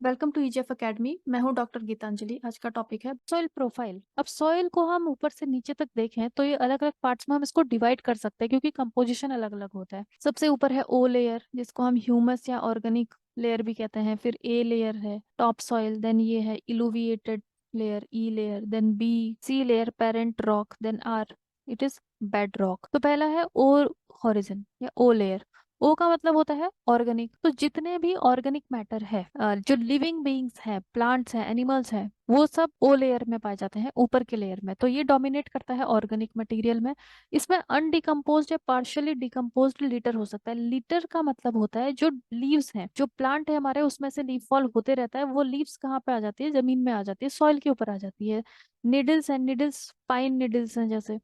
Welcome to EGF academy. मैं हूं doctor Geetanjali. आज का टॉपिक है सॉइल प्रोफाइल। अब सॉइल को हम ऊपर से नीचे तक देखें तो ये अलग अलग पार्ट्स में हम इसको डिवाइड कर सकते हैं क्योंकि कंपोजिशन अलग अलग होता है। सबसे ऊपर है ओ लेयर, जिसको हम ह्यूमस या ऑर्गेनिक लेयर भी कहते हैं। फिर ए लेयर है टॉप सॉइल, देन ये है illuviated layer E layer, then B C layer parent rock, then R it is bed rock. तो पहला है ओ हॉरिजन या ओ लेयर। ओ का मतलब होता है ऑर्गेनिक। तो जितने भी ऑर्गेनिक मैटर है, जो लिविंग बीइंग्स है, प्लांट्स है, एनिमल्स है, वो सब ओ लेयर में पाए जाते हैं, ऊपर के लेयर में। तो ये डोमिनेट करता है ऑर्गेनिक मटेरियल में। इसमें अनडिकम्पोज्ड या पार्शियली डिकम्पोज्ड लिटर हो सकता है। लिटर का मतलब होता है जो लीव्स हैं, जो प्लांट है हमारे, उसमें से लीफ फॉल होते रहता है। वो लीव्स कहाँ पे आ जाती है? जमीन में आ जाती है, सॉइल के ऊपर आ जाती है। Needles and needles, fine needles हैं, जैसे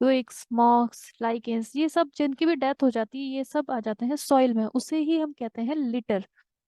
ट्विग्स, मॉक्स, लाइकेंस, ये सब जिनकी भी डेथ हो जाती है, ये सब आ जाते हैं सॉइल में। उसे ही हम कहते हैं लिटर।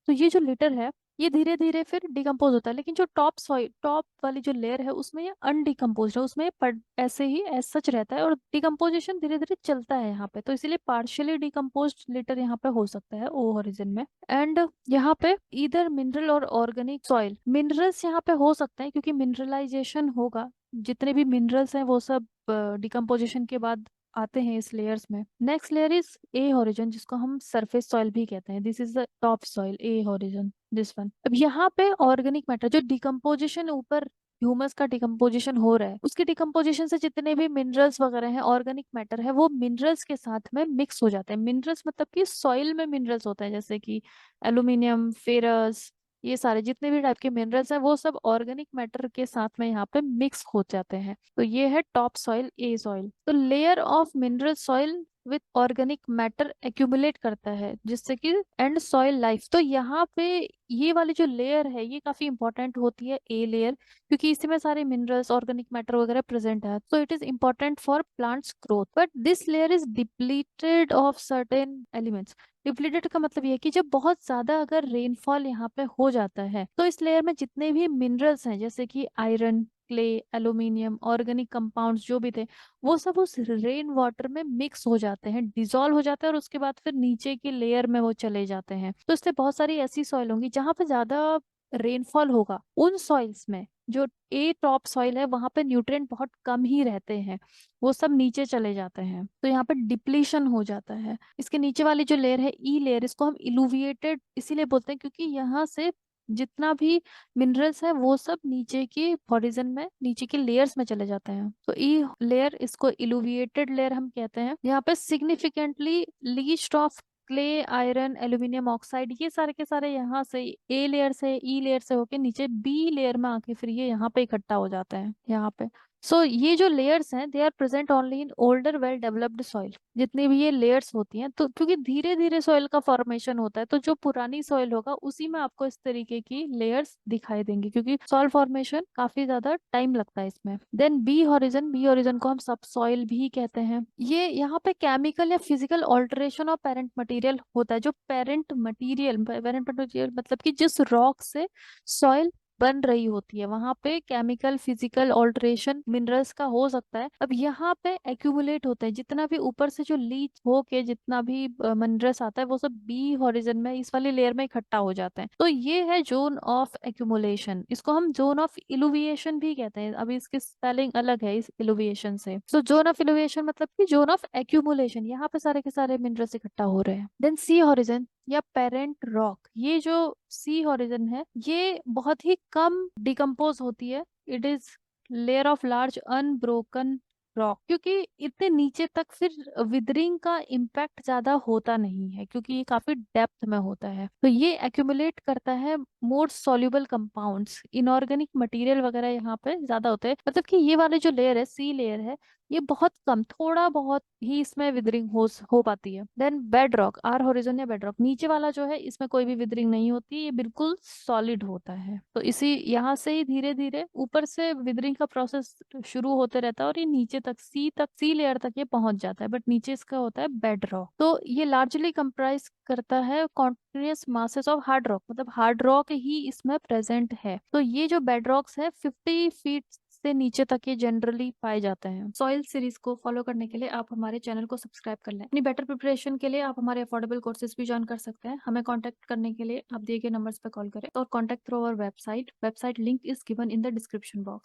तो ये जो लिटर है, ये धीरे धीरे फिर डिकम्पोज होता है। लेकिन जो टॉप सॉइल, टॉप वाली जो लेयर है, उसमें ये अनडिकम्पोज है, उसमें ये ऐसे ही एज सच रहता है और डिकम्पोजिशन धीरे धीरे चलता है यहाँ पे। तो इसीलिए पार्शियली डिकम्पोज लिटर यहाँ पे हो सकता है ओ ओरिजिन में। एंड यहाँ पे इधर मिनरल और ऑर्गेनिक सॉइल, मिनरल्स यहाँ पे हो सकते हैं क्योंकि मिनरलाइजेशन होगा। जितने भी मिनरल्स हैं वो सब डिकम्पोजिशन के बाद आते हैं इस लेयर्स में। Next layer is a horizon, जिसको हम सरफेस सॉइल भी कहते हैं। This is the top soil, A horizon, this one. अब यहाँ पे ऑर्गेनिक मैटर, जो डिकम्पोजिशन ऊपर ह्यूमस का डिकम्पोजिशन हो रहा है, उसके डिकम्पोजिशन से जितने भी मिनरल्स वगैरह हैं, ऑर्गेनिक मैटर है, वो मिनरल्स के साथ में मिक्स हो जाते हैं। मिनरल्स मतलब कि सॉइल में मिनरल्स होते हैं, जैसे कि एल्यूमिनियम, फेरस, ये सारे जितने भी टाइप के मिनरल्स हैं, वो सब ऑर्गेनिक मैटर के साथ में यहाँ पे मिक्स हो जाते हैं। तो ये है टॉप सॉइल, ए सॉइल। तो layer of mineral soil with organic matter accumulate करता है, जिससे कि एंड सॉइल लाइफ। तो यहाँ पे ये वाली जो लेयर है, ये काफी इंपॉर्टेंट होती है, ए लेयर, क्योंकि इसी में सारे मिनरल्स, ऑर्गेनिक मैटर वगैरह प्रेजेंट है। So it is important for plants growth. But this layer is depleted of certain elements. Depleted का मतलब ये है कि जब बहुत ज्यादा अगर रेनफॉल यहाँ पे हो जाता है, तो इस लेयर में जितने भी मिनरल्स हैं, जैसे कि iron, clay, aluminium, organic compounds जो भी थे, वो सब उस रेन वाटर में मिक्स हो जाते हैं, डिजोल्व हो जाते हैं, और उसके बाद फिर नीचे की लेयर में वो चले जाते हैं। तो इसलिए बहुत सारी ऐसी सॉइल होंगी जहां पे ज्यादा रेनफॉल होगा। उन सॉइल्स में जो ए टॉप सॉइल है, वहां पे न्यूट्रिएंट बहुत कम ही रहते हैं, वो सब नीचे चले जाते हैं। तो यहाँ पे डिप्लीशन हो जाता है। इसके नीचे वाली जो लेयर है, ई लेयर, इसको हम इलुविएटेड इसीलिए बोलते हैं क्योंकि यहाँ से जितना भी मिनरल्स है, वो सब नीचे की हॉरिजन में, नीचे की लेयर्स में चले जाते हैं। तो ई लेयर, इसको इलुविएटेड लेयर हम कहते हैं। यहाँ पे significantly least of clay, iron, aluminium oxide, ये सारे के सारे यहाँ से ए लेयर से, ई लेयर से होके नीचे बी लेयर में आके फिर ये यहाँ पे इकट्ठा हो जाता है, यहाँ पे। सो ये जो लेयर्स हैं, they are present only in older well developed soil. जितनी भी ये लेयर्स होती हैं, तो क्योंकि धीरे धीरे सॉइल का फॉर्मेशन होता है, तो जो पुरानी सॉइल होगा उसी में आपको इस तरीके की लेयर्स दिखाई देंगी, क्योंकि सॉइल फॉर्मेशन काफी ज्यादा टाइम लगता है इसमें। Then B horizon, B horizon को हम सब सॉइल भी कहते हैं। ये यहाँ पे केमिकल या physical alteration of parent material होता है। जो पेरेंट मटेरियल मतलब कि जिस रॉक से सॉइल बन रही होती है, वहां पे केमिकल फिजिकल ऑल्टरेशन मिनरल्स का हो सकता है। अब यहाँ पे एक्यूमुलेट होता है, जितना भी ऊपर से जो लीच हो के जितना भी मिनरल्स आता है, वो सब बी हॉरिजन में, इस वाली लेयर में इकट्ठा हो जाते हैं। तो ये है जोन ऑफ एक्यूमुलेशन। इसको हम जोन ऑफ इलुविएशन भी कहते हैं। अभी इसकी स्पेलिंग अलग है इस इलुविएशन से। तो जोन ऑफ इलुविएशन मतलब कि जोन ऑफ एक्यूमुलेशन, यहाँ पे सारे के सारे मिनरल्स इकट्ठा हो रहे हैं। देन सी हॉरिजन या पेरेंट रॉक, ये जो सी हॉरिजन है, ये बहुत ही कम डिकम्पोज होती है। It is layer of large unbroken rock, क्योंकि इतने नीचे तक फिर विदरिंग का इम्पैक्ट ज्यादा होता नहीं है, क्योंकि ये काफी डेप्थ में होता है। तो ये एक्यूमुलेट करता है मोर सॉल्युबल कंपाउंड्स, इनऑर्गेनिक मटेरियल वगैरह यहाँ पे ज्यादा होते हैं। मतलब कि ये वाले जो लेयर है, सी लेयर है, ये बहुत कम, थोड़ा बहुत ही इसमें विदरिंग हो पाती है। Then bed rock, R horizon या बेड रॉक, नीचे वाला जो है, इसमें कोई भी विदरिंग नहीं होती, ये बिल्कुल सॉलिड होता है। तो इसी यहाँ से ही धीरे धीरे ऊपर से विदरिंग का प्रोसेस शुरू होते रहता है, और ये नीचे तक, सी लेयर तक ये पहुंच जाता है। बट नीचे इसका होता है बेड रॉक। तो ये लार्जली कंप्राइज करता है continuous masses of hard rock, मतलब हार्ड रॉक ही इसमें प्रेजेंट है। तो ये जो बेड रॉक्स है, 50 फीट से नीचे तक ये जनरली पाए जाते हैं। सॉइल सीरीज को फॉलो करने के लिए आप हमारे चैनल को सब्सक्राइब कर लें। अपनी बेटर प्रिपरेशन के लिए आप हमारे अफोर्डेबल कोर्सेज भी ज्वाइन कर सकते हैं। हमें कॉन्टैक्ट करने के लिए आप दिए गए नंबर्स पर कॉल करें और contact through our website link is given in the description box.